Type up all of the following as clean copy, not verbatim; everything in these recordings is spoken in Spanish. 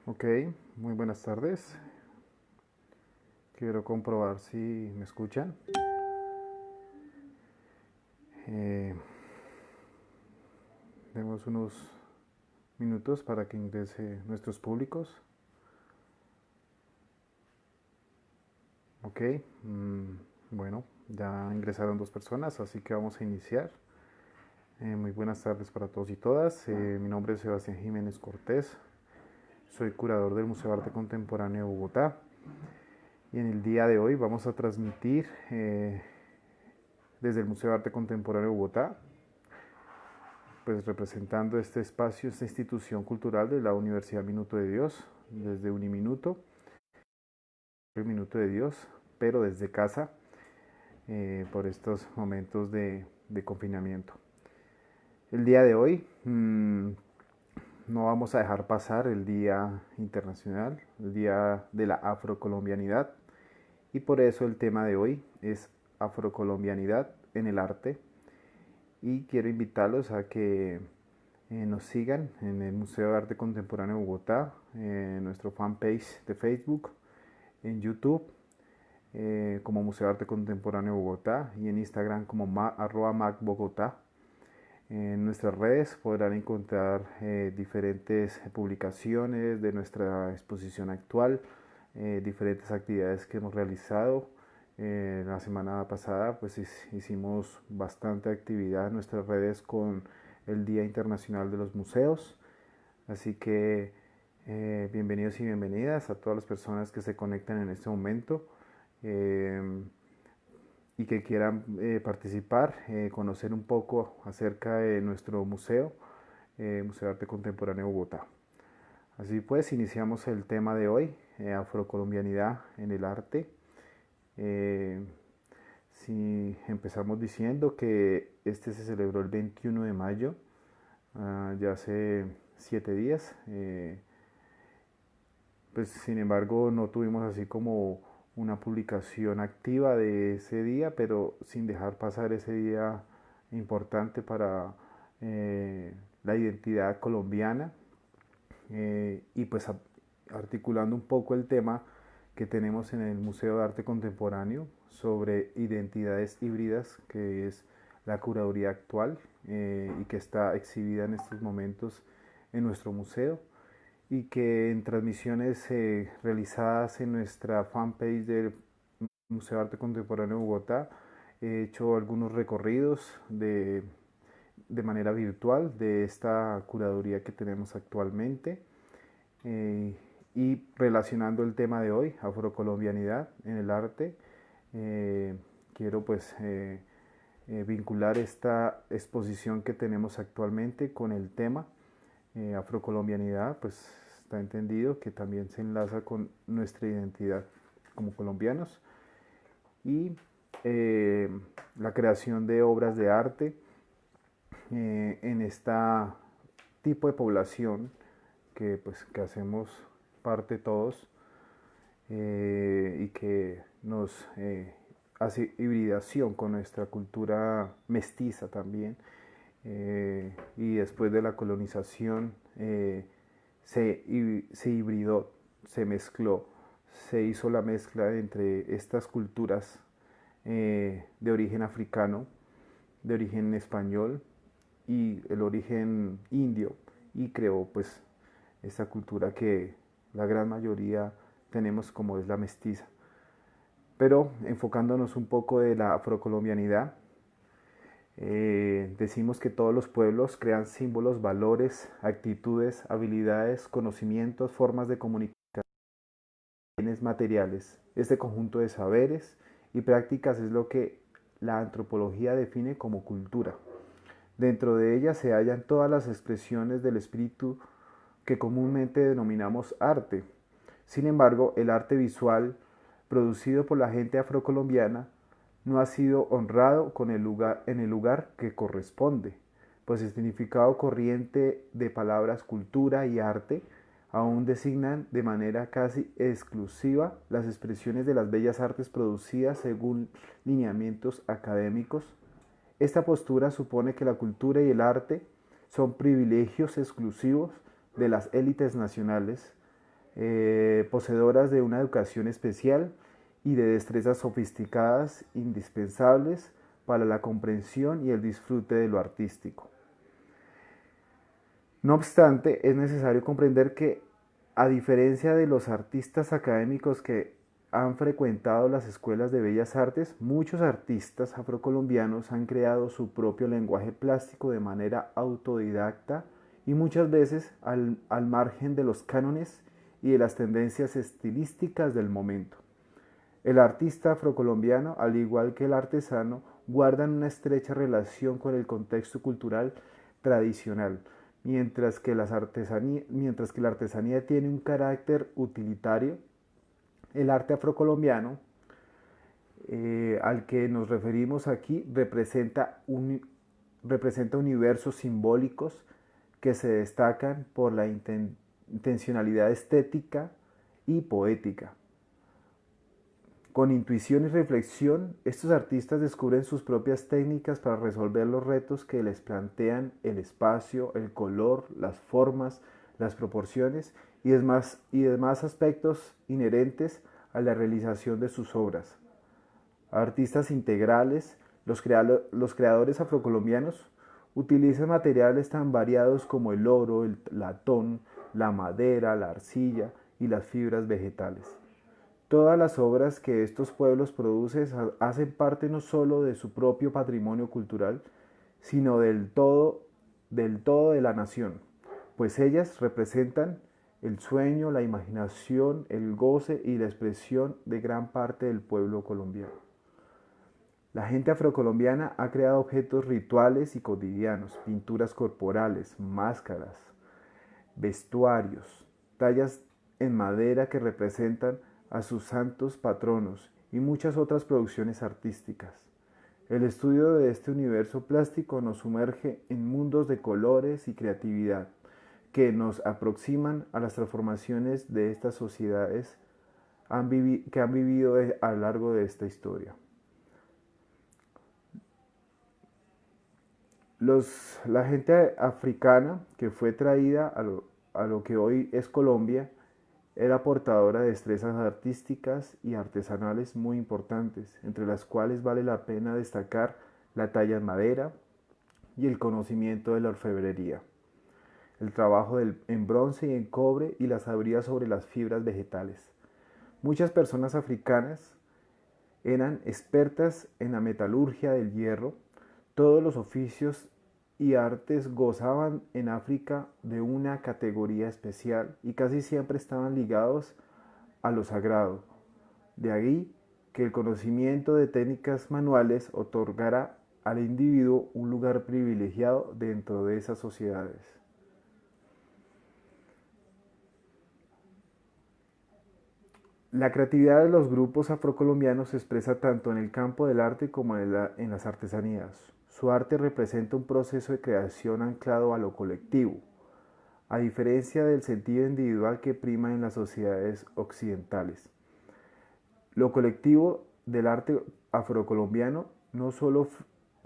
Ok, muy buenas tardes. Quiero comprobar si me escuchan. Eh, Demos unos minutos para que ingrese nuestros públicos. Ok, bueno, ya ingresaron dos personas, así que vamos a iniciar. Muy buenas tardes para todos y todas. Mi nombre es Sebastián Jiménez Cortés. Soy curador del Museo de Arte Contemporáneo de Bogotá. Y en el día de hoy vamos a transmitir desde el Museo de Arte Contemporáneo de Bogotá, pues representando este espacio, esta institución cultural de la Universidad Minuto de Dios, desde Uniminuto, el Minuto de Dios, pero desde casa, por estos momentos de confinamiento. El día de hoy no vamos a dejar pasar el Día Internacional, el Día de la Afrocolombianidad, y por eso el tema de hoy es Afrocolombianidad en el arte, y quiero invitarlos a que nos sigan en el Museo de Arte Contemporáneo de Bogotá, en nuestro fanpage de Facebook, en YouTube como Museo de Arte Contemporáneo de Bogotá y en Instagram como @macbogotá. En nuestras redes podrán encontrar diferentes publicaciones de nuestra exposición actual, diferentes actividades que hemos realizado. La semana pasada pues hicimos bastante actividad en nuestras redes con el Día Internacional de los Museos. Así que bienvenidos y bienvenidas a todas las personas que se conectan en este momento eh, y que quieran participar, conocer un poco acerca de nuestro museo, Museo de Arte Contemporáneo de Bogotá. Así pues, iniciamos el tema de hoy, afrocolombianidad en el arte. Eh, si empezamos diciendo que este se celebró el 21 de mayo, ya hace 7 días, pues sin embargo no tuvimos así como una publicación activa de ese día, pero sin dejar pasar ese día importante para la identidad colombiana y pues articulando un poco el tema que tenemos en el Museo de Arte Contemporáneo sobre identidades híbridas, que es la curaduría actual y que está exhibida en estos momentos en nuestro museo y que en transmisiones realizadas en nuestra fanpage del Museo de Arte Contemporáneo de Bogotá he hecho algunos recorridos de manera virtual de esta curaduría que tenemos actualmente eh, y relacionando el tema de hoy, afrocolombianidad en el arte, eh, quiero pues vincular esta exposición que tenemos actualmente con el tema afrocolombianidad, pues está entendido que también se enlaza con nuestra identidad como colombianos y eh, la creación de obras de arte en esta tipo de población que pues que hacemos parte todos y que nos hace hibridación con nuestra cultura mestiza también y después de la colonización se hibridó, se mezcló, se hizo la mezcla entre estas culturas de origen africano, de origen español y el origen indio y creó pues esta cultura que la gran mayoría tenemos como es la mestiza. Pero enfocándonos un poco de la afrocolombianidad, decimos que todos los pueblos crean símbolos, valores, actitudes, habilidades, conocimientos, formas de comunicación, bienes materiales. Este conjunto de saberes y prácticas es lo que la antropología define como cultura. Dentro de ella se hallan todas las expresiones del espíritu que comúnmente denominamos arte. Sin embargo, el arte visual producido por la gente afrocolombiana no ha sido honrado en el lugar que corresponde, pues el significado corriente de palabras cultura y arte aún designan de manera casi exclusiva las expresiones de las bellas artes producidas según lineamientos académicos. Esta postura supone que la cultura y el arte son privilegios exclusivos de las élites nacionales, poseedoras de una educación especial y de destrezas sofisticadas indispensables para la comprensión y el disfrute de lo artístico. No obstante, es necesario comprender que, a diferencia de los artistas académicos que han frecuentado las escuelas de bellas artes, muchos artistas afrocolombianos han creado su propio lenguaje plástico de manera autodidacta y muchas veces al margen de los cánones y de las tendencias estilísticas del momento. El artista afrocolombiano, al igual que el artesano, guardan una estrecha relación con el contexto cultural tradicional, mientras que la artesanía tiene un carácter utilitario. El arte afrocolombiano, al que nos referimos aquí, representa universos simbólicos que se destacan por la intencionalidad estética y poética. Con intuición y reflexión, estos artistas descubren sus propias técnicas para resolver los retos que les plantean el espacio, el color, las formas, las proporciones y demás aspectos inherentes a la realización de sus obras. Artistas integrales, los creadores afrocolombianos utilizan materiales tan variados como el oro, el latón, la madera, la arcilla y las fibras vegetales. Todas las obras que estos pueblos producen hacen parte no solo de su propio patrimonio cultural, sino del todo de la nación, pues ellas representan el sueño, la imaginación, el goce y la expresión de gran parte del pueblo colombiano. La gente afrocolombiana ha creado objetos rituales y cotidianos, pinturas corporales, máscaras, vestuarios, tallas en madera que representan a sus santos patronos y muchas otras producciones artísticas. El estudio de este universo plástico nos sumerge en mundos de colores y creatividad que nos aproximan a las transformaciones de estas sociedades que han vivido a lo largo de esta historia. La gente africana que fue traída a lo que hoy es Colombia era portadora de destrezas artísticas y artesanales muy importantes, entre las cuales vale la pena destacar la talla en madera y el conocimiento de la orfebrería, el trabajo en bronce y en cobre y la sabiduría sobre las fibras vegetales. Muchas personas africanas eran expertas en la metalurgia del hierro. Todos los oficios y artes gozaban en África de una categoría especial y casi siempre estaban ligados a lo sagrado. De ahí que el conocimiento de técnicas manuales otorgara al individuo un lugar privilegiado dentro de esas sociedades. La creatividad de los grupos afrocolombianos se expresa tanto en el campo del arte como en las artesanías. Su arte representa un proceso de creación anclado a lo colectivo, a diferencia del sentido individual que prima en las sociedades occidentales. Lo colectivo del arte afrocolombiano no solo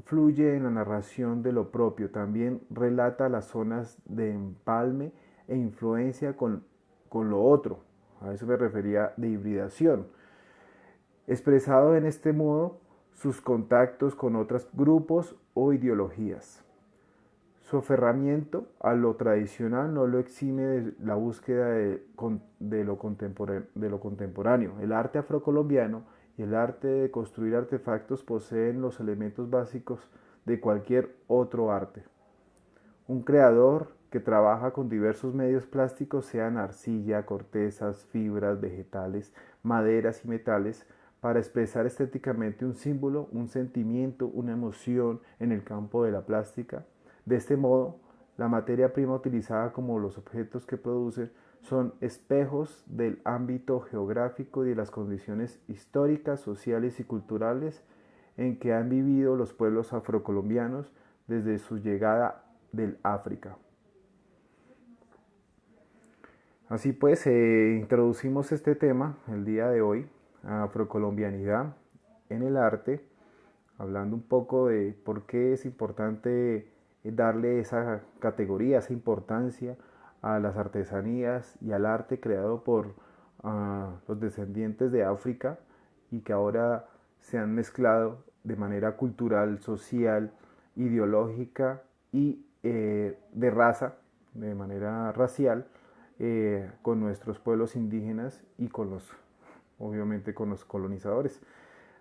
fluye en la narración de lo propio, también relata las zonas de empalme e influencia con lo otro. A eso me refería de hibridación. Expresado en este modo sus contactos con otros grupos o ideologías. Su aferramiento a lo tradicional no lo exime de la búsqueda de lo contemporáneo. El arte afrocolombiano y el arte de construir artefactos poseen los elementos básicos de cualquier otro arte. Un creador que trabaja con diversos medios plásticos, sean arcilla, cortezas, fibras, vegetales, maderas y metales, para expresar estéticamente un símbolo, un sentimiento, una emoción en el campo de la plástica. De este modo, la materia prima utilizada como los objetos que producen son espejos del ámbito geográfico y de las condiciones históricas, sociales y culturales en que han vivido los pueblos afrocolombianos desde su llegada del África. Así pues, introducimos este tema el día de hoy, afrocolombianidad en el arte, hablando un poco de por qué es importante darle esa categoría, esa importancia a las artesanías y al arte creado por los descendientes de África y que ahora se han mezclado de manera cultural, social, ideológica y de raza, de manera racial, con nuestros pueblos indígenas y con obviamente con los colonizadores.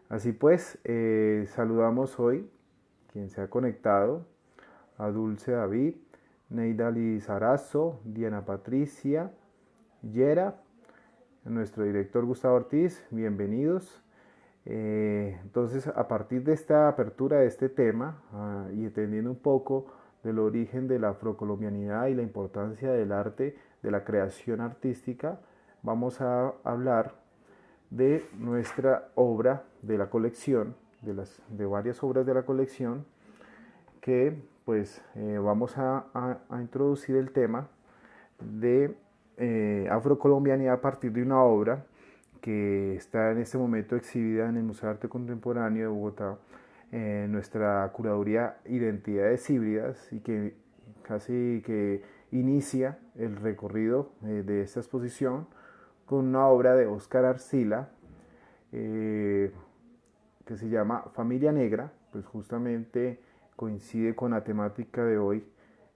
Así pues, saludamos hoy quien se ha conectado, a Dulce David, Neida Lizarazo, Diana Patricia, Yera, nuestro director Gustavo Ortiz, bienvenidos. Entonces, a partir de esta apertura de este tema y entendiendo un poco del origen de la afrocolombianidad y la importancia del arte, de la creación artística, vamos a hablar de nuestra obra, de la colección, de varias obras de la colección, que pues vamos a introducir el tema de afrocolombianidad a partir de una obra que está en este momento exhibida en el Museo de Arte Contemporáneo de Bogotá, nuestra curaduría Identidades Híbridas, y que casi que inicia el recorrido de esta exposición con una obra de Óscar Arcila que se llama Familia Negra, pues justamente coincide con la temática de hoy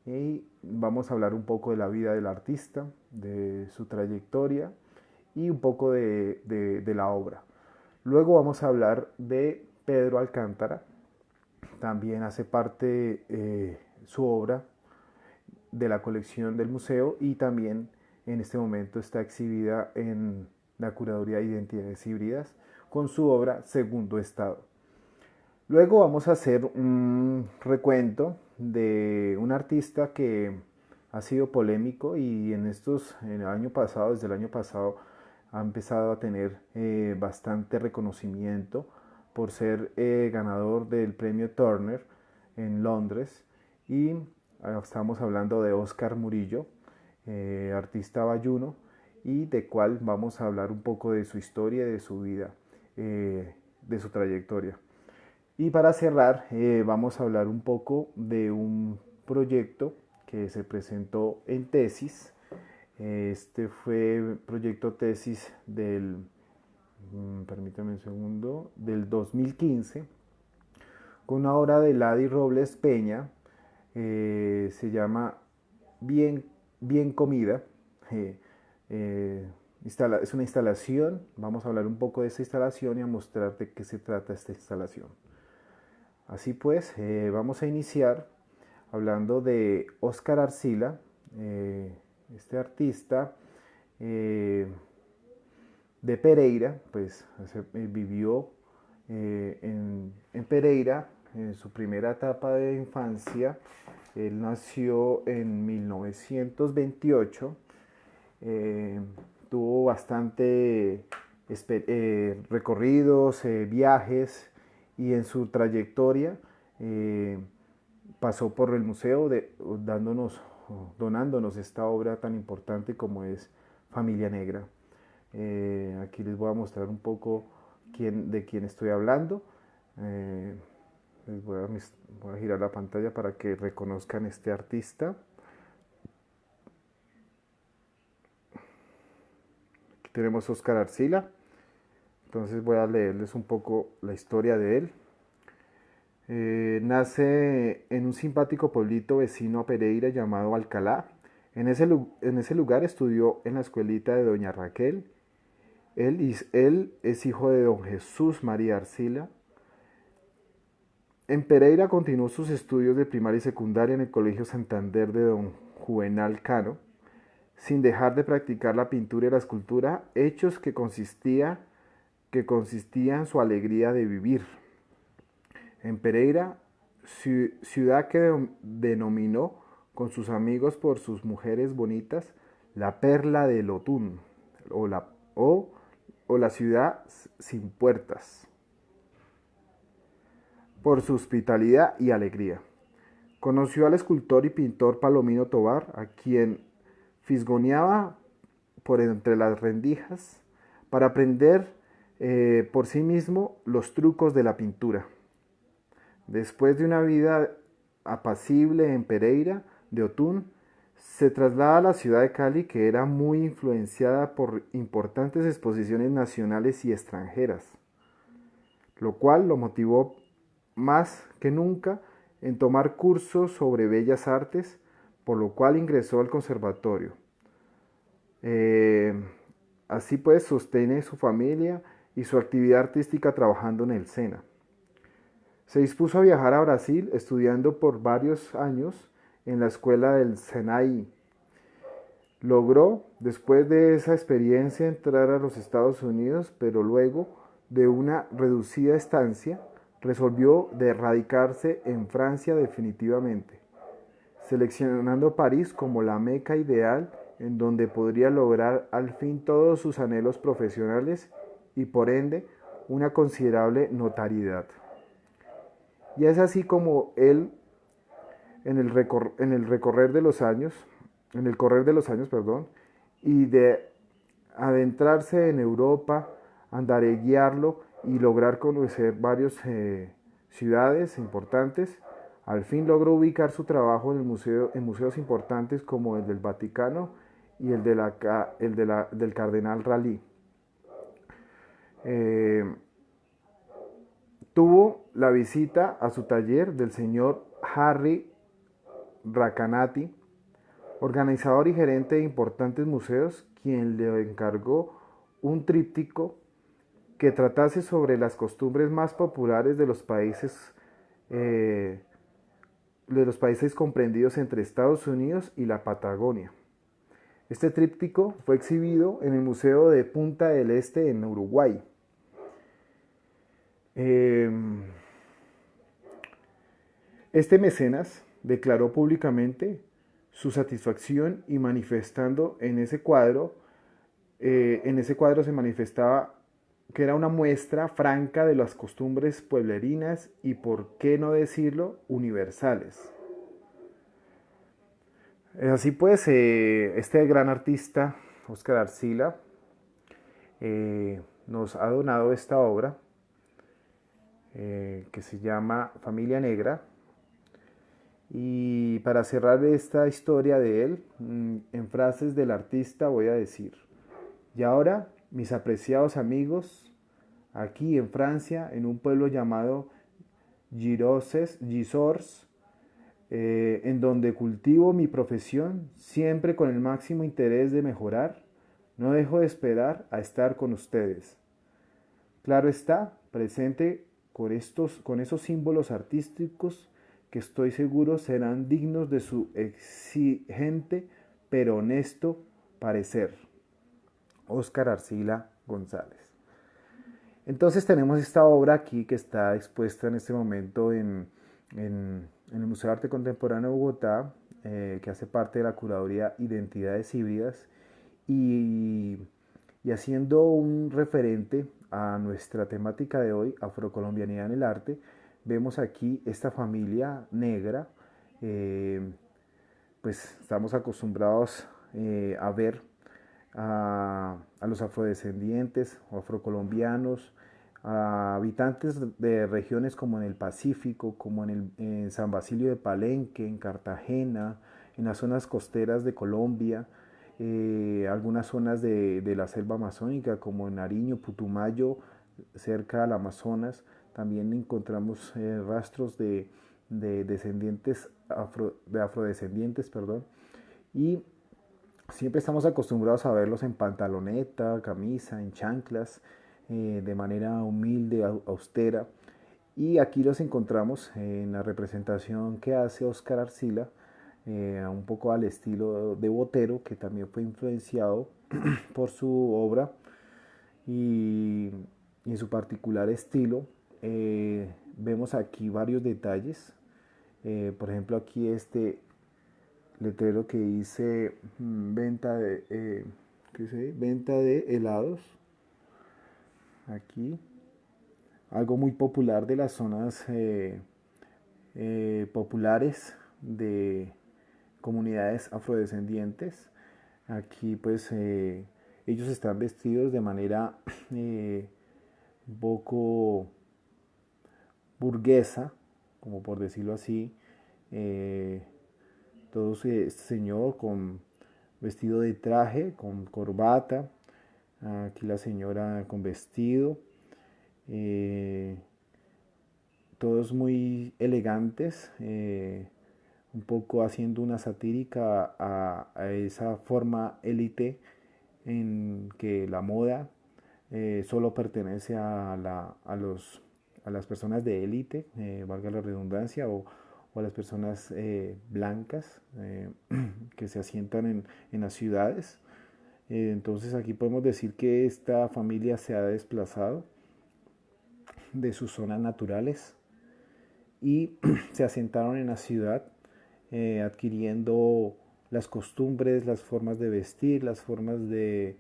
y vamos a hablar un poco de la vida del artista, de su trayectoria y un poco de la obra. Luego vamos a hablar de Pedro Alcántara, también hace parte su obra de la colección del museo y también en este momento está exhibida en la curaduría de Identidades Híbridas con su obra Segundo Estado. Luego vamos a hacer un recuento de un artista que ha sido polémico y en el año pasado, desde el año pasado, ha empezado a tener bastante reconocimiento por ser ganador del premio Turner en Londres. Y estamos hablando de Óscar Murillo, artista bayuno, y de cual vamos a hablar un poco de su historia, de su vida, de su trayectoria. Y para cerrar, vamos a hablar un poco de un proyecto que se presentó en tesis. Este fue proyecto tesis permítame un segundo, del 2015, con una obra de Ladi Robles Peña, se llama Bien Comida. Es una instalación, vamos a hablar un poco de esta instalación y a mostrar de qué se trata esta instalación. Así pues, vamos a iniciar hablando de Óscar Arcila, este artista de Pereira, pues vivió en Pereira en su primera etapa de infancia. Él nació en 1928, tuvo bastante recorridos, viajes, y en su trayectoria pasó por el museo donándonos esta obra tan importante como es Familia Negra. Aquí les voy a mostrar un poco de quién estoy hablando. Voy a girar la pantalla para que reconozcan este artista. Aquí tenemos a Óscar Arcila. Entonces voy a leerles un poco la historia de él. Nace en un simpático pueblito vecino a Pereira llamado Alcalá. En ese lugar estudió en la escuelita de doña Raquel. Él es hijo de don Jesús María Arcila. En Pereira continuó sus estudios de primaria y secundaria en el Colegio Santander de don Juvenal Cano, sin dejar de practicar la pintura y la escultura, hechos que consistían en su alegría de vivir. En Pereira, ciudad que denominó con sus amigos por sus mujeres bonitas la perla del Otún o la ciudad sin puertas, por su hospitalidad y alegría. Conoció al escultor y pintor Palomino Tovar, a quien fisgoneaba por entre las rendijas para aprender por sí mismo los trucos de la pintura. Después de una vida apacible en Pereira de Otún, Se traslada a la ciudad de Cali, que era muy influenciada por importantes exposiciones nacionales y extranjeras, lo cual lo motivó más que nunca en tomar cursos sobre bellas artes, por lo cual ingresó al conservatorio. Eh, Así pues sostiene su familia y su actividad artística trabajando en el SENA. Se dispuso a viajar a Brasil estudiando por varios años en la escuela del SENAI. Logró, después de esa experiencia, entrar a los Estados Unidos, pero luego de una reducida estancia, resolvió de radicarse en Francia definitivamente, seleccionando París como la meca ideal en donde podría lograr al fin todos sus anhelos profesionales y por ende una considerable notoriedad. Y es así como él, en el recorrer de los años, en el correr de los años, perdón, y de adentrarse en Europa, andareguiarlo y lograr conocer varias ciudades importantes, al fin logró ubicar su trabajo en, en museos importantes como el del Vaticano y del Cardenal Raleigh. Eh, Tuvo la visita a su taller del señor Harry Racanati, organizador y gerente de importantes museos, quien le encargó un tríptico que tratase sobre las costumbres más populares eh, de los países comprendidos entre Estados Unidos y la Patagonia. Este tríptico fue exhibido en el Museo de Punta del Este en Uruguay. Eh, este mecenas declaró públicamente su satisfacción y manifestando en ese cuadro se manifestaba que era una muestra franca de las costumbres pueblerinas y, por qué no decirlo, universales. Así pues, este gran artista, Óscar Arcila, nos ha donado esta obra que se llama Familia Negra. Y para cerrar esta historia de él, en frases del artista voy a decir: y ahora, mis apreciados amigos, aquí en Francia, en un pueblo llamado Gisors, en donde cultivo mi profesión, siempre con el máximo interés de mejorar, no dejo de esperar a estar con ustedes. Claro está, presente con esos símbolos artísticos que estoy seguro serán dignos de su exigente pero honesto parecer. Óscar Arcila González. Entonces tenemos esta obra aquí que está expuesta en este momento en el Museo de Arte Contemporáneo de Bogotá, que hace parte de la curaduría Identidades Híbridas, y, y haciendo un referente a nuestra temática de hoy, afrocolombianidad en el arte, vemos aquí esta familia negra. Pues estamos acostumbrados a ver a los afrodescendientes o afrocolombianos, a habitantes de regiones como en el Pacífico, como en San Basilio de Palenque, en Cartagena, en las zonas costeras de Colombia, algunas zonas de la selva amazónica como en Nariño, Putumayo, cerca del Amazonas. También encontramos rastros de descendientes de afrodescendientes, perdón, y siempre estamos acostumbrados a verlos en pantaloneta, camisa, en chanclas, de manera humilde, austera. Y aquí los encontramos en la representación que hace Óscar Arcila, un poco al estilo de Botero, que también fue influenciado por su obra y, y en su particular estilo. Vemos aquí varios detalles. Por ejemplo, aquí este letrero que dice ¿qué dice? Venta de helados. Aquí. Algo muy popular de las zonas populares de comunidades afrodescendientes. Aquí pues ellos están vestidos de manera un poco burguesa, como por decirlo así, Todos este señor con vestido de traje, con corbata, aquí la señora con vestido, eh, todos muy elegantes, un poco haciendo una satírica a esa forma élite en que la moda solo pertenece a las personas de élite, valga la redundancia, o a las personas blancas que se asientan en las ciudades. Entonces aquí podemos decir que esta familia se ha desplazado de sus zonas naturales y se asentaron en la ciudad, adquiriendo las costumbres, las formas de vestir, las formas de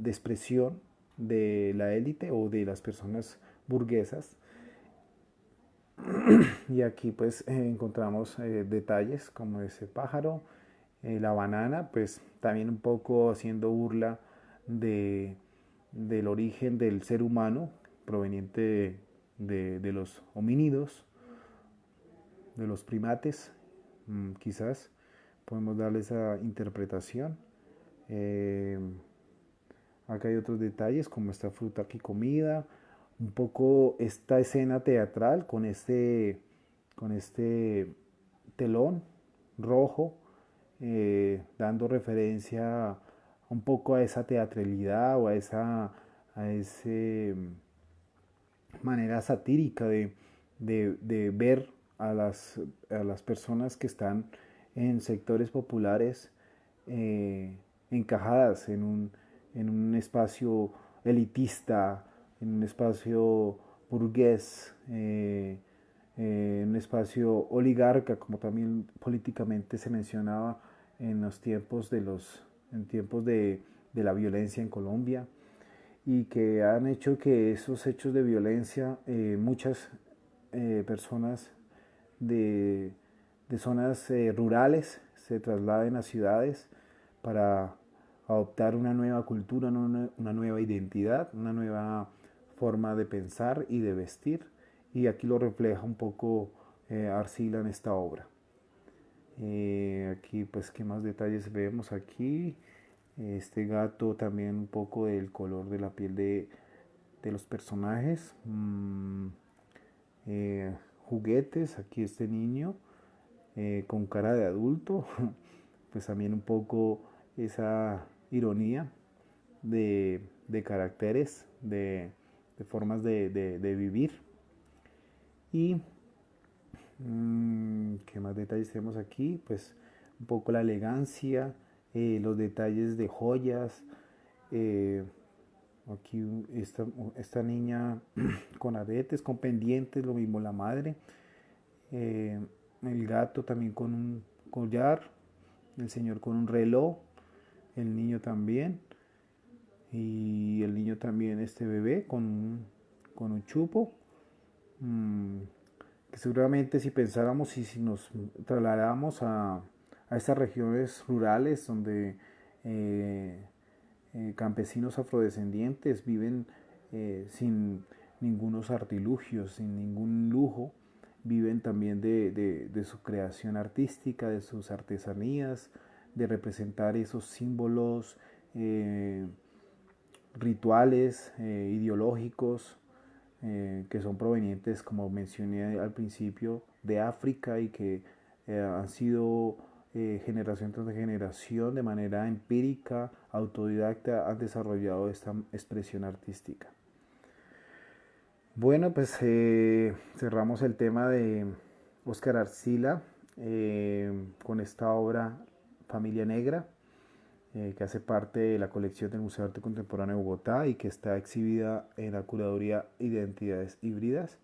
expresión de la élite o de las personas burguesas. Y aquí pues encontramos detalles como ese pájaro, la banana, pues también un poco haciendo burla de, del origen del ser humano proveniente de los homínidos, de los primates, quizás podemos darle esa interpretación. Eh, Acá hay otros detalles como esta fruta aquí comida, un poco esta escena teatral con este telón rojo, dando referencia un poco a esa teatralidad o a ese manera satírica de ver a las personas que están en sectores populares encajadas en un espacio elitista, en un espacio burgués, en un espacio oligarca, como también políticamente se mencionaba en los tiempos en tiempos de la violencia en Colombia, y que han hecho que esos hechos de violencia, muchas personas de, de zonas rurales se trasladen a ciudades para adoptar una nueva cultura, una nueva identidad, una nueva forma de pensar y de vestir. Y aquí lo refleja un poco Arcila en esta obra. Aquí pues qué más detalles vemos aquí. Este gato también un poco del color de la piel de los personajes. Juguetes, aquí este niño con cara de adulto, pues también un poco esa ironía de caracteres, de formas de vivir. Y ¿qué más detalles tenemos aquí? Pues un poco la elegancia, los detalles de joyas. eh, Aquí esta niña con aretes, con pendientes, lo mismo la madre. eh, el gato también con un collar, el señor con un reloj, el niño también, y el niño también, este bebé con un chupo. Mm, que seguramente si pensáramos y si nos trasladáramos a estas regiones rurales donde eh, campesinos afrodescendientes viven sin ningunos artilugios, sin ningún lujo, viven también de su creación artística, de sus artesanías, de representar esos símbolos rituales, ideológicos, que son provenientes, como mencioné al principio, de África y que han sido generación tras generación de manera empírica, autodidacta, han desarrollado esta expresión artística. Bueno, pues cerramos el tema de Óscar Arcila con esta obra Familia Negra, que hace parte de la colección del Museo de Arte Contemporáneo de Bogotá y que está exhibida en la curaduría Identidades Híbridas.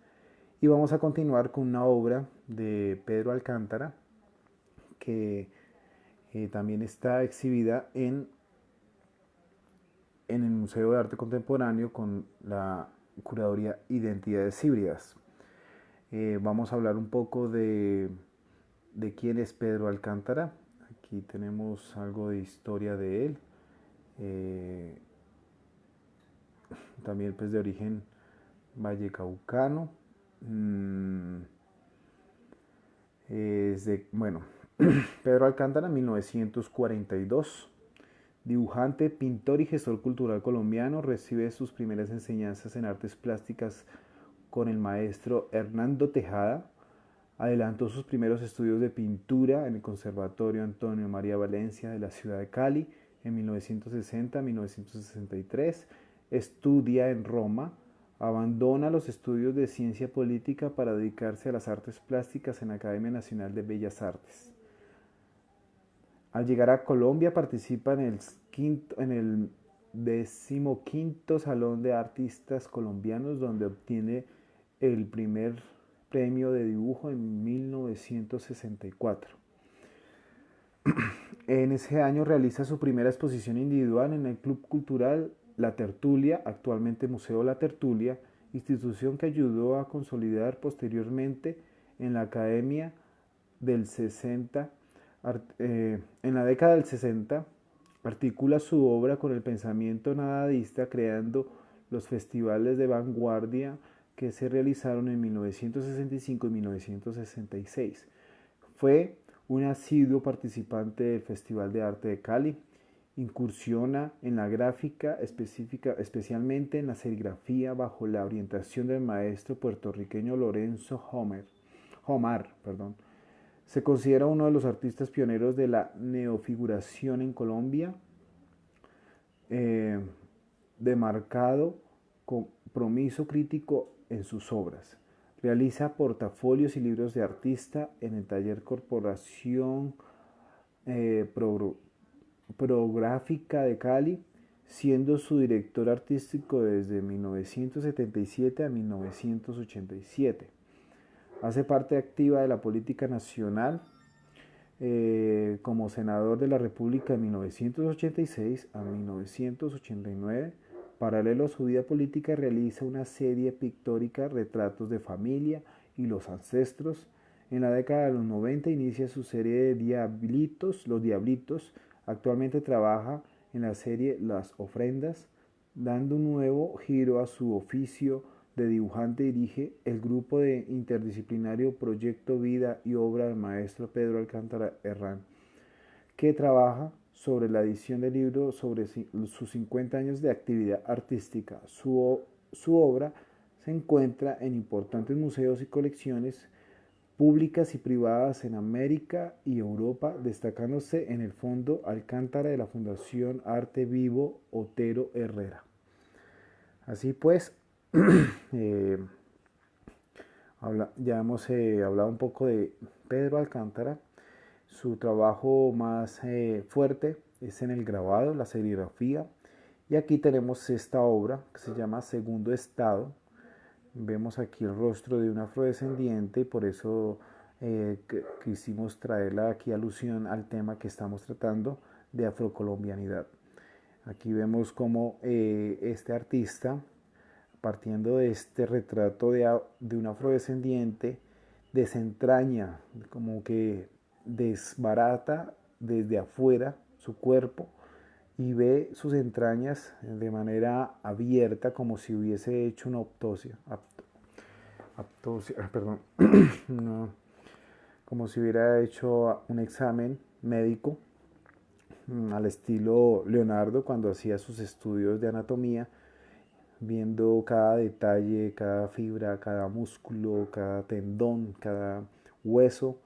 Y vamos a continuar con una obra de Pedro Alcántara que también está exhibida en el Museo de Arte Contemporáneo con la curaduría Identidades Híbridas. Vamos a hablar un poco de quién es Pedro Alcántara. Aquí tenemos algo de historia de él. Eh, También pues de origen vallecaucano. Bueno, Pedro Alcántara, 1942, dibujante, pintor y gestor cultural colombiano, recibe sus primeras enseñanzas en artes plásticas con el maestro Hernando Tejada. Adelantó sus primeros estudios de pintura en el Conservatorio Antonio María Valencia de la ciudad de Cali en 1960-1963. Estudia en Roma. Abandona los estudios de ciencia política para dedicarse a las artes plásticas en la Academia Nacional de Bellas Artes. Al llegar a Colombia participa en el 15º Salón de Artistas Colombianos, donde obtiene el primer premio de dibujo en 1964. En ese año realiza su primera exposición individual en el Club Cultural La Tertulia, actualmente Museo La Tertulia, institución que ayudó a consolidar posteriormente en la Academia del 60. En la década del 60 articula su obra con el pensamiento nadadista, creando los festivales de vanguardia que se realizaron en 1965 y 1966. Fue un asiduo participante del Festival de Arte de Cali. Incursiona en la gráfica, especialmente en la serigrafía, bajo la orientación del maestro puertorriqueño Lorenzo Homar. Se considera uno de los artistas pioneros de la neofiguración en Colombia, de marcado compromiso crítico en sus obras. Realiza portafolios y libros de artista en el taller Corporación Prográfica de Cali, siendo su director artístico desde 1977 a 1987. Hace parte activa de la política nacional como senador de la República de 1986 a 1989. Paralelo a su vida política, realiza una serie pictórica, Retratos de Familia y los Ancestros. En la década de los 90 inicia su serie de Los Diablitos. Actualmente trabaja en la serie Las Ofrendas, dando un nuevo giro a su oficio de dibujante. Dirige el grupo de interdisciplinario Proyecto Vida y Obra del maestro Pedro Alcántara Herrán, que trabaja sobre la edición del libro sobre sus 50 años de actividad artística. Su obra se encuentra en importantes museos y colecciones públicas y privadas en América y Europa, destacándose en el Fondo Alcántara de la Fundación Arte Vivo Otero Herrera. Así pues, ya hemos hablado un poco de Pedro Alcántara. Su trabajo más fuerte es en el grabado, la serigrafía. Y aquí tenemos esta obra que se llama Segundo Estado. Vemos aquí el rostro de un afrodescendiente y por eso quisimos traerla aquí alusión al tema que estamos tratando de afrocolombianidad. Aquí vemos cómo este artista, partiendo de este retrato de un afrodescendiente, desentraña, como que desbarata desde afuera su cuerpo y ve sus entrañas de manera abierta, como si hubiese hecho una no, como si hubiera hecho un examen médico, al estilo Leonardo cuando hacía sus estudios de anatomía, viendo cada detalle, cada fibra, cada músculo, cada tendón, cada hueso,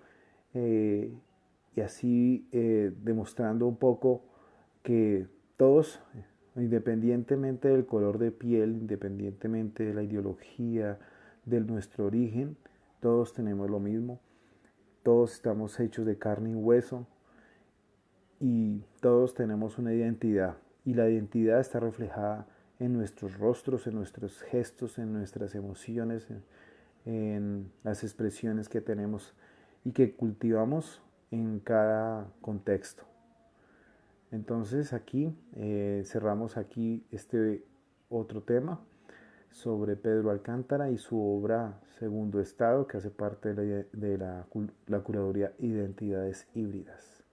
y así demostrando un poco que todos, independientemente del color de piel, independientemente de la ideología, de nuestro origen, todos tenemos lo mismo, todos estamos hechos de carne y hueso y todos tenemos una identidad, y la identidad está reflejada en nuestros rostros, en nuestros gestos, en nuestras emociones, en las expresiones que tenemos y que cultivamos en cada contexto. Entonces aquí cerramos aquí este otro tema sobre Pedro Alcántara y su obra Segundo Estado, que hace parte de la curaduría Identidades Híbridas.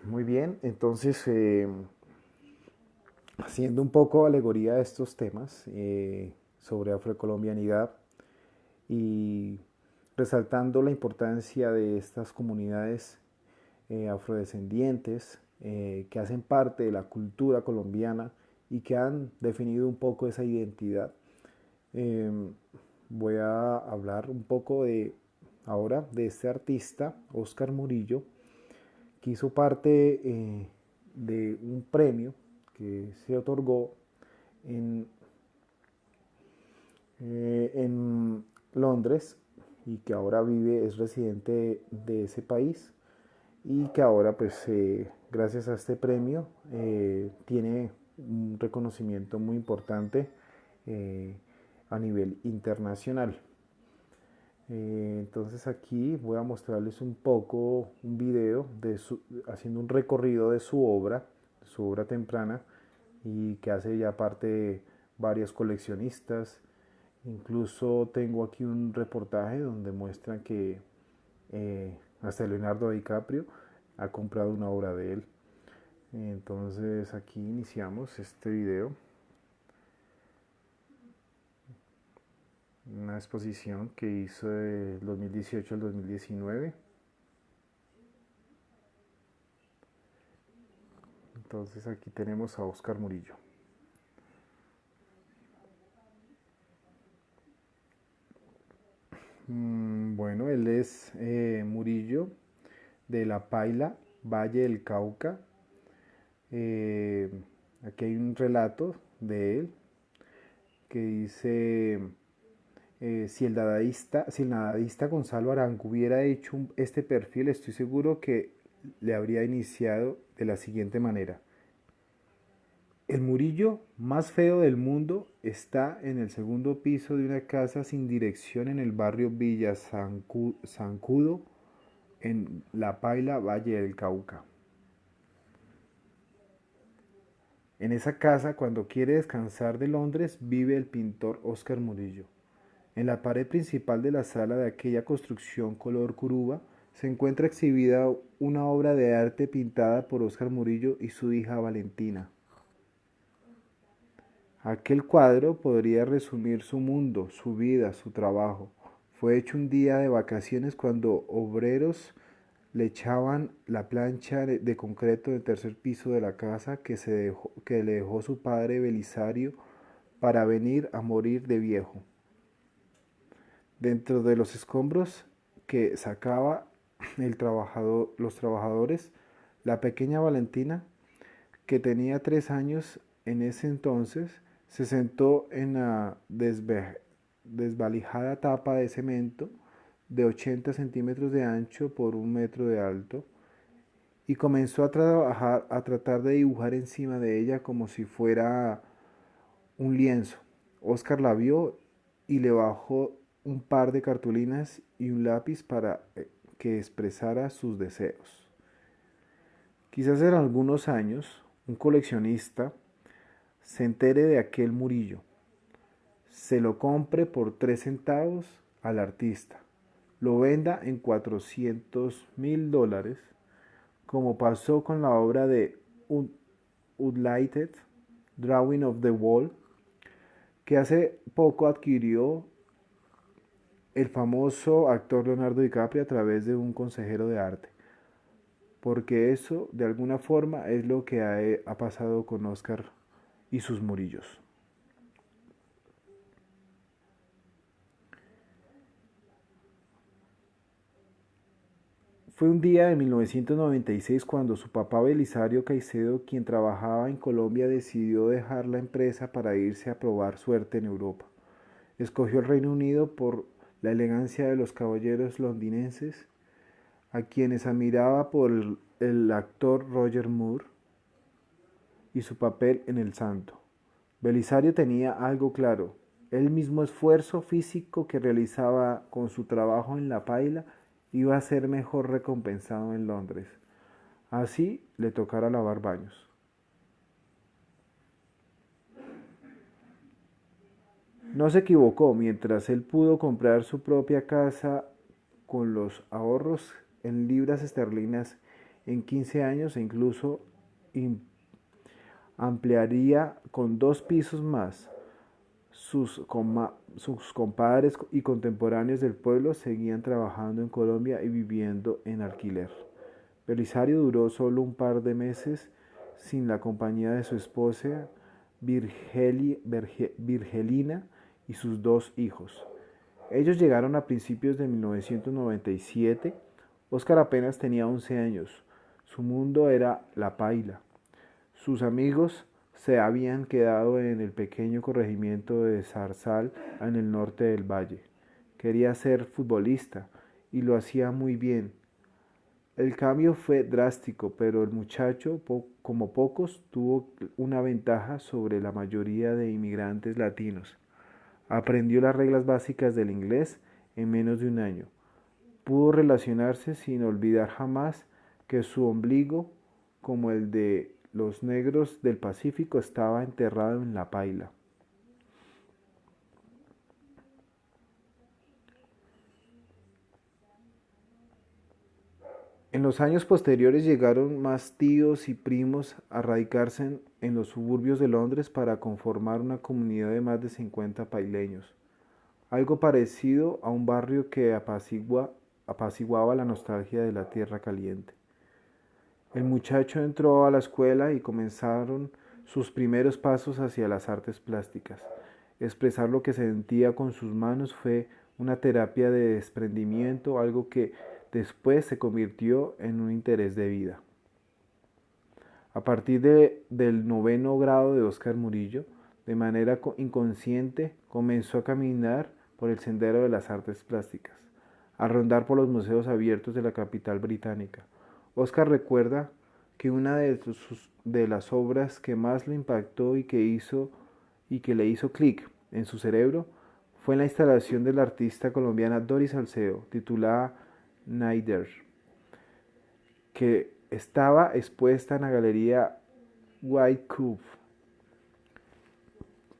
Muy bien, entonces haciendo un poco alegoría de estos temas sobre afrocolombianidad y resaltando la importancia de estas comunidades afrodescendientes que hacen parte de la cultura colombiana y que han definido un poco esa identidad. Voy a hablar un poco ahora de este artista, Óscar Murillo, que hizo parte de un premio que se otorgó en Londres y que ahora es residente de ese país y que ahora pues gracias a este premio tiene un reconocimiento muy importante a nivel internacional. Entonces aquí voy a mostrarles un poco un video haciendo un recorrido de su obra temprana, y que hace ya parte de varios coleccionistas. Incluso tengo aquí un reportaje donde muestran que hasta Leonardo DiCaprio ha comprado una obra de él. Entonces aquí iniciamos este video. Una exposición que hizo del 2018 al 2019. Entonces aquí tenemos a Óscar Murillo. Bueno, él es Murillo de La Paila, Valle del Cauca. Aquí hay un relato de él que dice: si el dadaísta Gonzalo Arango hubiera hecho este perfil, estoy seguro que le habría iniciado de la siguiente manera: el Murillo más feo del mundo está en el segundo piso de una casa sin dirección en el barrio Villa Zancudo, en La Paila, Valle del Cauca. En esa casa, cuando quiere descansar de Londres, vive el pintor Óscar Murillo. En la pared principal de la sala de aquella construcción color curuba se encuentra exhibida una obra de arte pintada por Óscar Murillo y su hija Valentina. Aquel cuadro podría resumir su mundo, su vida, su trabajo. Fue hecho un día de vacaciones cuando obreros le echaban la plancha de concreto del tercer piso de la casa que le dejó su padre Belisario para venir a morir de viejo. Dentro de los escombros que sacaba los trabajadores, la pequeña Valentina, que tenía 3 años en ese entonces, se sentó en la desvalijada tapa de cemento de 80 centímetros de ancho por 1 metro de alto y comenzó a tratar de dibujar encima de ella como si fuera un lienzo. Óscar la vio y le bajó un par de cartulinas y un lápiz para que expresara sus deseos. Quizás en algunos años un coleccionista se entere de aquel Murillo, se lo compre por 3 centavos al artista, lo venda en $400,000, como pasó con la obra de Unlighted Drawing of the Wall, que hace poco adquirió el famoso actor Leonardo DiCaprio a través de un consejero de arte. Porque eso, de alguna forma, es lo que ha pasado con Óscar y sus Murillos. Fue un día de 1996 cuando su papá Belisario Caicedo, quien trabajaba en Colombia, decidió dejar la empresa para irse a probar suerte en Europa. Escogió el Reino Unido por la elegancia de los caballeros londinenses, a quienes admiraba por el actor Roger Moore y su papel en El Santo. Belisario tenía algo claro: el mismo esfuerzo físico que realizaba con su trabajo en La Paila iba a ser mejor recompensado en Londres. Así le tocara lavar baños. No se equivocó. Mientras él pudo comprar su propia casa con los ahorros en libras esterlinas en 15 años e incluso ampliaría con 2 pisos más, Sus compadres y contemporáneos del pueblo seguían trabajando en Colombia y viviendo en alquiler. Belisario duró solo un par de meses sin la compañía de su esposa Virgelina y sus dos hijos. Ellos llegaron a principios de 1997. Óscar apenas tenía 11 años. Su mundo era la paila. Sus amigos se habían quedado en el pequeño corregimiento de Zarzal en el norte del valle. Quería ser futbolista y lo hacía muy bien. El cambio fue drástico, pero el muchacho, como pocos, tuvo una ventaja sobre la mayoría de inmigrantes latinos. Aprendió las reglas básicas del inglés en menos de un año. Pudo relacionarse sin olvidar jamás que su ombligo, como el de los negros del Pacífico, estaba enterrado en la paila. En los años posteriores llegaron más tíos y primos a radicarse en los suburbios de Londres para conformar una comunidad de más de 50 paileños, algo parecido a un barrio que apaciguaba la nostalgia de la tierra caliente. El muchacho entró a la escuela y comenzaron sus primeros pasos hacia las artes plásticas. Expresar lo que sentía con sus manos fue una terapia de desprendimiento, algo que después se convirtió en un interés de vida. A partir del noveno grado de Óscar Murillo, de manera inconsciente, comenzó a caminar por el sendero de las artes plásticas, a rondar por los museos abiertos de la capital británica. Óscar recuerda que una de las obras que más lo impactó y que le hizo clic en su cerebro fue la instalación de la artista colombiana Doris Salcedo, titulada Naider, que estaba expuesta en la galería White Cube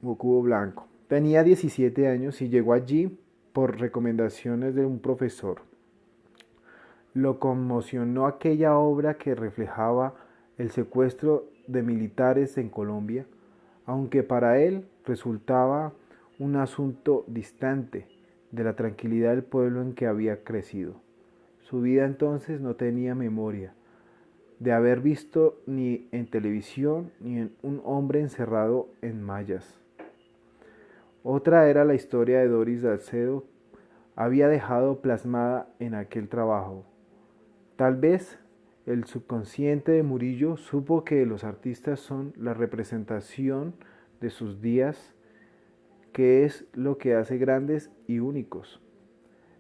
o Cubo Blanco. Tenía 17 años y llegó allí por recomendaciones de un profesor. Lo conmocionó aquella obra que reflejaba el secuestro de militares en Colombia, aunque para él resultaba un asunto distante de la tranquilidad del pueblo en que había crecido. Su vida entonces no tenía memoria de haber visto ni en televisión ni en un hombre encerrado en mallas. Otra era la historia de Doris Salcedo, había dejado plasmada en aquel trabajo. Tal vez el subconsciente de Murillo supo que los artistas son la representación de sus días, que es lo que hace grandes y únicos.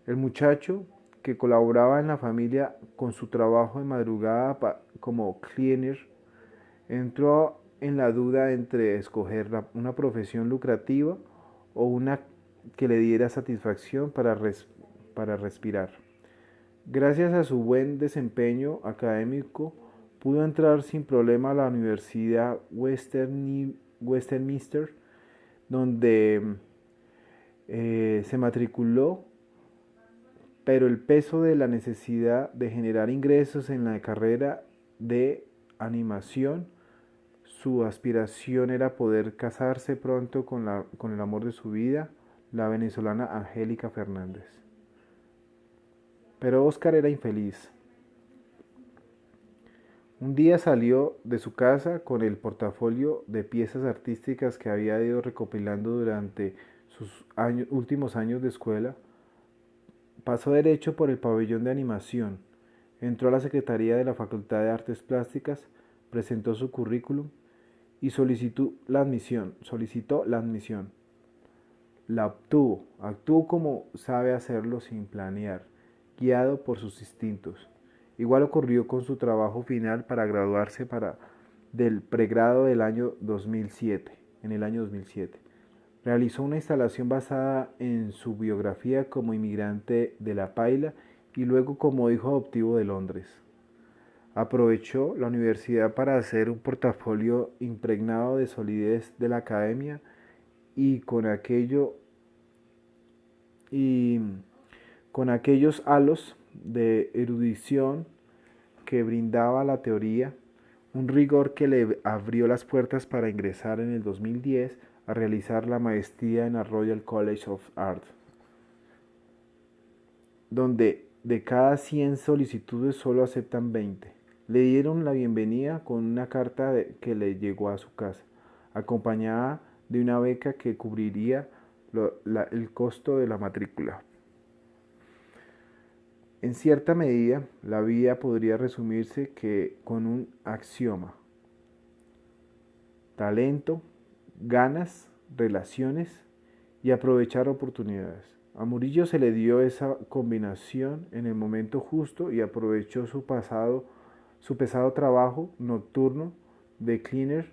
El muchacho, que colaboraba en la familia con su trabajo de madrugada como cleaner, entró en la duda entre escoger una profesión lucrativa o una que le diera satisfacción para respirar. Gracias a su buen desempeño académico, pudo entrar sin problema a la Universidad Westminster, donde se matriculó, pero el peso de la necesidad de generar ingresos en la carrera de animación, su aspiración era poder casarse pronto con el amor de su vida, la venezolana Angélica Fernández. Pero Óscar era infeliz. Un día salió de su casa con el portafolio de piezas artísticas que había ido recopilando durante sus últimos años de escuela. Pasó derecho por el pabellón de animación, entró a la secretaría de la Facultad de Artes Plásticas, presentó su currículum y solicitó la admisión. La obtuvo, actuó como sabe hacerlo sin planear, guiado por sus instintos. Igual ocurrió con su trabajo final para graduarse del pregrado del año 2007, en el año 2007. Realizó una instalación basada en su biografía como inmigrante de La Paila y luego como hijo adoptivo de Londres. Aprovechó la universidad para hacer un portafolio impregnado de solidez de la academia y y con aquellos halos de erudición que brindaba la teoría, un rigor que le abrió las puertas para ingresar en el 2010 a realizar la maestría en la Royal College of Art, donde de cada 100 solicitudes solo aceptan 20. Le dieron la bienvenida con una carta que le llegó a su casa, acompañada de una beca que cubriría el costo de la matrícula. En cierta medida, la vida podría resumirse con un axioma: talento, ganas, relaciones y aprovechar oportunidades. A Murillo se le dio esa combinación en el momento justo y aprovechó su pesado trabajo nocturno de cleaner,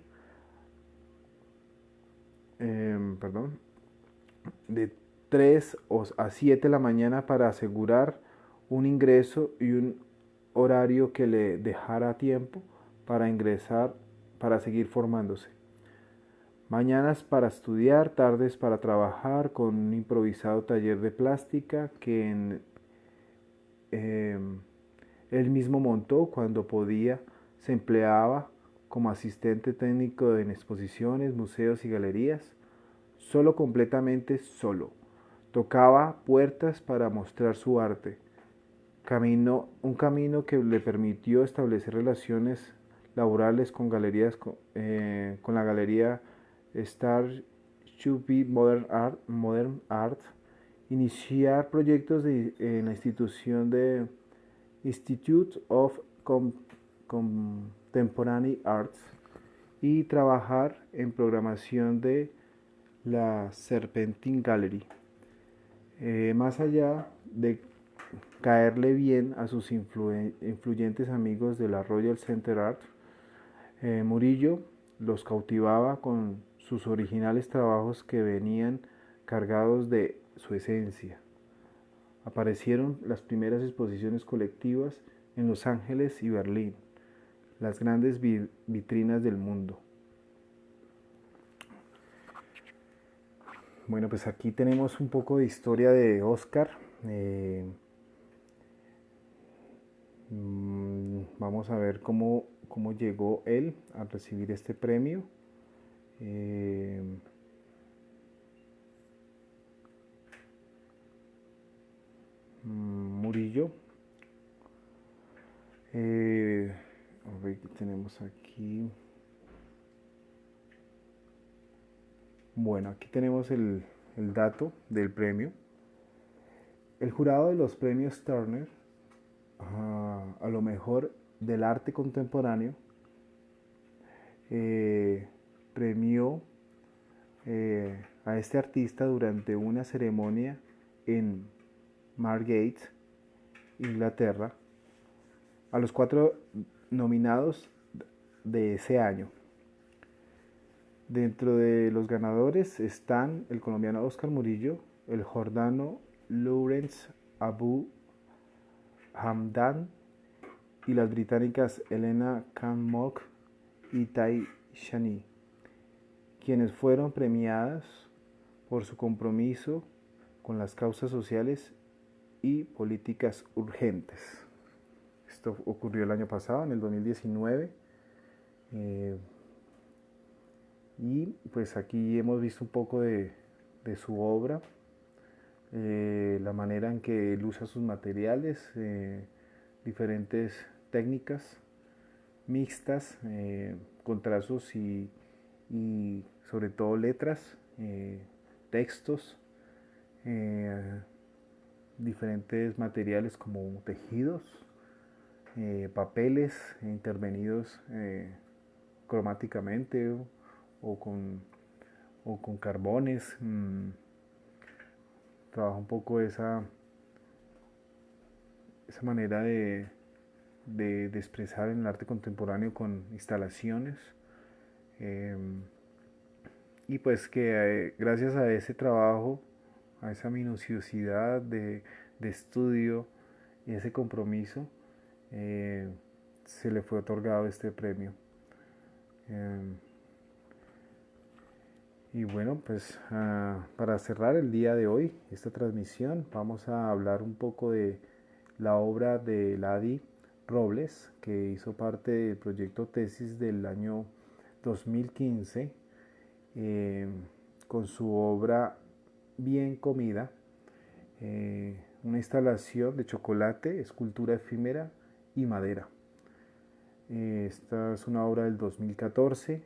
de 3 a 7 de la mañana para asegurar un ingreso y un horario que le dejara tiempo para ingresar, para seguir formándose. Mañanas para estudiar, tardes para trabajar con un improvisado taller de plástica que él mismo montó cuando podía. Se empleaba como asistente técnico en exposiciones, museos y galerías, solo, completamente solo. Tocaba puertas para mostrar su arte. Un camino que le permitió establecer relaciones laborales con galerías, con la galería Starship Modern Art, iniciar proyectos en la institución de Institute of Contemporary Arts y trabajar en programación de la Serpentine Gallery. Más allá de caerle bien a sus influyentes amigos de la Royal Center Art, Murillo los cautivaba con sus originales trabajos que venían cargados de su esencia. Aparecieron las primeras exposiciones colectivas en Los Ángeles y Berlín, las grandes vitrinas del mundo. Bueno, pues aquí tenemos un poco de historia de Oscar. Vamos a ver cómo llegó él a recibir este premio. Murillo. A ver qué tenemos aquí. Bueno, aquí tenemos el dato del premio. El jurado de los premios Turner a lo mejor del arte contemporáneo premió a este artista durante una ceremonia en Margate, Inglaterra, a los 4 nominados de ese año. Dentro de los ganadores están el colombiano Oscar Murillo, el jordano Lawrence Abu Hamdan y las británicas Elena Khan-Mock y Tai Shani, quienes fueron premiadas por su compromiso con las causas sociales y políticas urgentes. Esto ocurrió el año pasado, en el 2019. Y pues aquí hemos visto un poco de su obra, la manera en que él usa sus materiales, diferentes técnicas mixtas, con trazos y sobre todo letras, textos, diferentes materiales como tejidos, papeles intervenidos cromáticamente o con carbones. Trabaja un poco esa manera de expresar en el arte contemporáneo con instalaciones, y pues que gracias a ese trabajo, a esa minuciosidad de estudio y ese compromiso, se le fue otorgado este premio. Y bueno, pues para cerrar el día de hoy, esta transmisión, vamos a hablar un poco de la obra de Ladi Robles, que hizo parte del proyecto tesis del año 2015, con su obra Bien Comida, una instalación de chocolate, escultura efímera y madera. Esta es una obra del 2014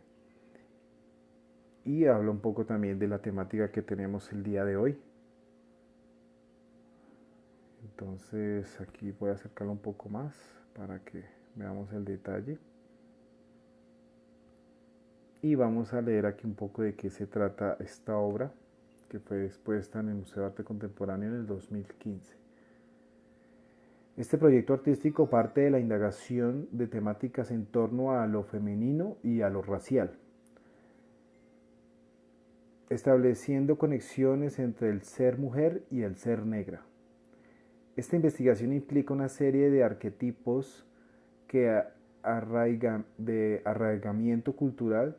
y habla un poco también de la temática que tenemos el día de hoy. Entonces aquí voy a acercarlo un poco más para que veamos el detalle. Y vamos a leer aquí un poco de qué se trata esta obra, que fue expuesta en el Museo de Arte Contemporáneo en el 2015. Este proyecto artístico parte de la indagación de temáticas en torno a lo femenino y a lo racial, estableciendo conexiones entre el ser mujer y el ser negra. Esta investigación implica una serie de arquetipos de arraigamiento cultural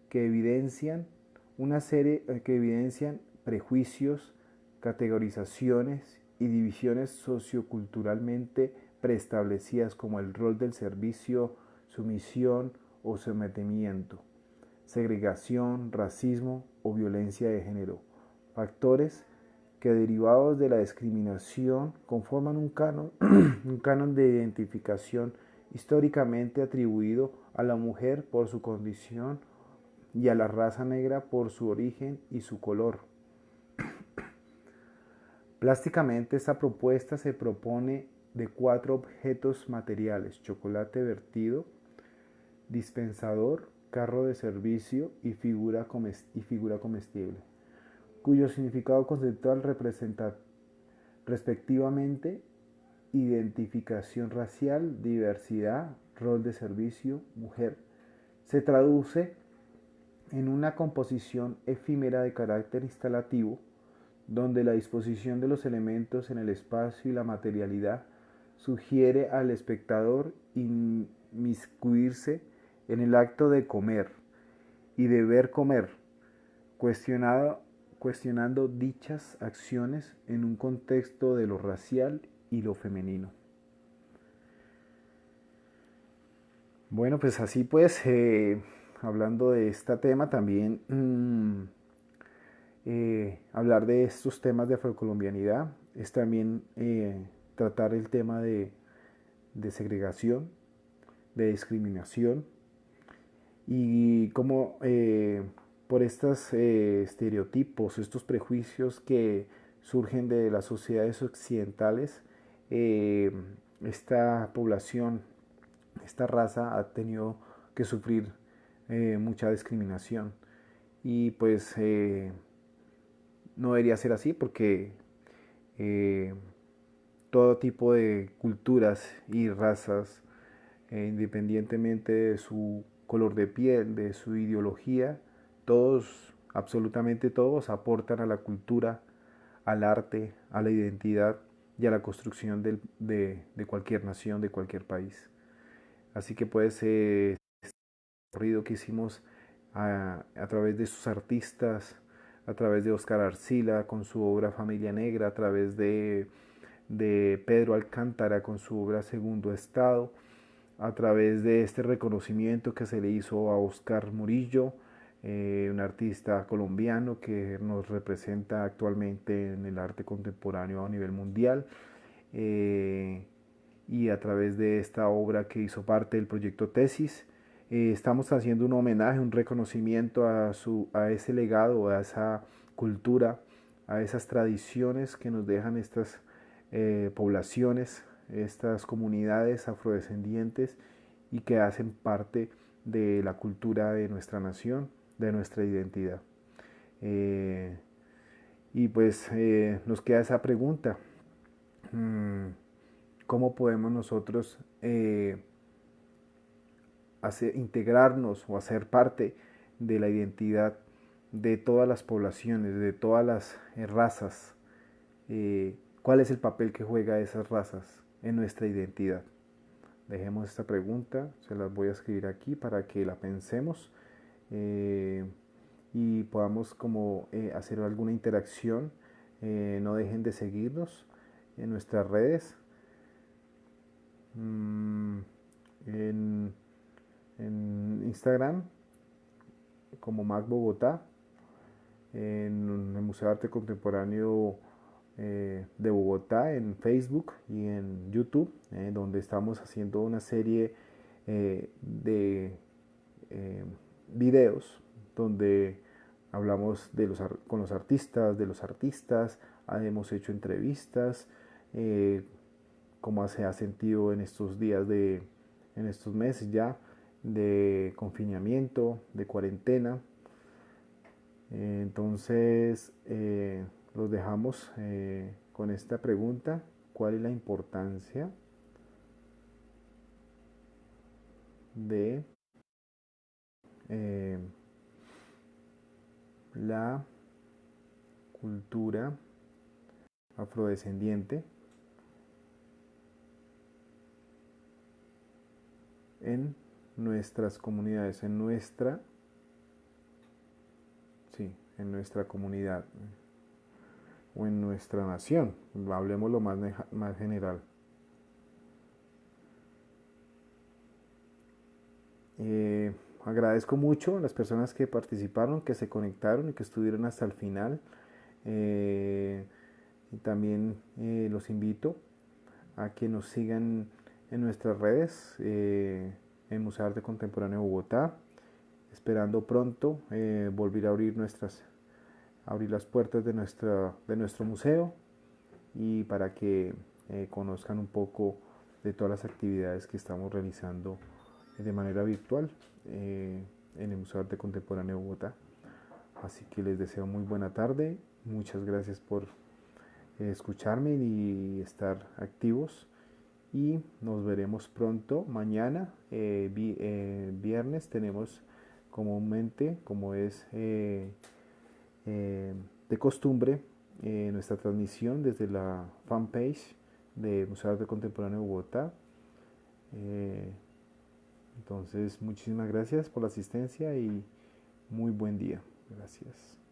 que evidencian prejuicios, categorizaciones y divisiones socioculturalmente preestablecidas como el rol del servicio, sumisión o sometimiento, segregación, racismo o violencia de género, factores que derivados de la discriminación conforman un canon, un canon de identificación históricamente atribuido a la mujer por su condición y a la raza negra por su origen y su color. Plásticamente, esta propuesta se propone de 4 objetos materiales: chocolate vertido, dispensador, carro de servicio y figura comestible, cuyo significado conceptual representa respectivamente identificación racial, diversidad, rol de servicio, mujer. Se traduce en una composición efímera de carácter instalativo, donde la disposición de los elementos en el espacio y la materialidad sugiere al espectador inmiscuirse en el acto de comer y de ver comer, cuestionando dichas acciones en un contexto de lo racial y lo femenino. Bueno, pues así pues, hablando de este tema también, hablar de estos temas de afrocolombianidad es también tratar el tema de segregación, de discriminación y cómo por estos estereotipos, estos prejuicios que surgen de las sociedades occidentales, esta población, esta raza ha tenido que sufrir mucha discriminación y pues no debería ser así porque eh, todo tipo de culturas y razas, independientemente de su color de piel, de su ideología, todos, absolutamente todos, aportan a la cultura, al arte, a la identidad y a la construcción de cualquier nación, de cualquier país. Así que pues este recorrido que hicimos a través de sus artistas, a través de Oscar Arcila con su obra Familia Negra, a través de Pedro Alcántara con su obra Segundo Estado, a través de este reconocimiento que se le hizo a Oscar Murillo, un artista colombiano que nos representa actualmente en el arte contemporáneo a nivel mundial, y a través de esta obra que hizo parte del proyecto Tesis, estamos haciendo un homenaje, un reconocimiento a ese legado, a esa cultura, a esas tradiciones que nos dejan estas poblaciones, estas comunidades afrodescendientes y que hacen parte de la cultura de nuestra nación, de nuestra identidad. Y pues nos queda esa pregunta. ¿Cómo podemos nosotros integrarnos o hacer parte de la identidad de todas las poblaciones, de todas las razas? ¿Cuál es el papel que juega esas razas en nuestra identidad? Dejemos esta pregunta, se las voy a escribir aquí para que la pensemos y podamos como hacer alguna interacción. No dejen de seguirnos en nuestras redes, en Instagram como Mac Bogotá, en el Museo de Arte Contemporáneo de Bogotá en Facebook y en YouTube, donde estamos haciendo una serie de videos donde hablamos con los artistas, de los artistas, hemos hecho entrevistas, cómo se ha sentido en estos días en estos meses ya de confinamiento, de cuarentena. Entonces, los dejamos con esta pregunta: ¿cuál es la importancia de eh, la cultura afrodescendiente en nuestras comunidades, en nuestra comunidad o en nuestra nación? Hablemos lo más general. Agradezco mucho a las personas que participaron, que se conectaron y que estuvieron hasta el final. Y también los invito a que nos sigan en nuestras redes, en Museo de Arte Contemporáneo de Bogotá, esperando pronto volver a abrir las puertas de nuestro museo, y para que conozcan un poco de todas las actividades que estamos realizando de manera virtual en el Museo de Arte Contemporáneo de Bogotá. Así que les deseo muy buena tarde, muchas gracias por escucharme y estar activos, y nos veremos pronto. Mañana, viernes, tenemos comúnmente, como es de costumbre, nuestra transmisión desde la fanpage de Museo de Arte Contemporáneo de Bogotá. Entonces, muchísimas gracias por la asistencia y muy buen día. Gracias.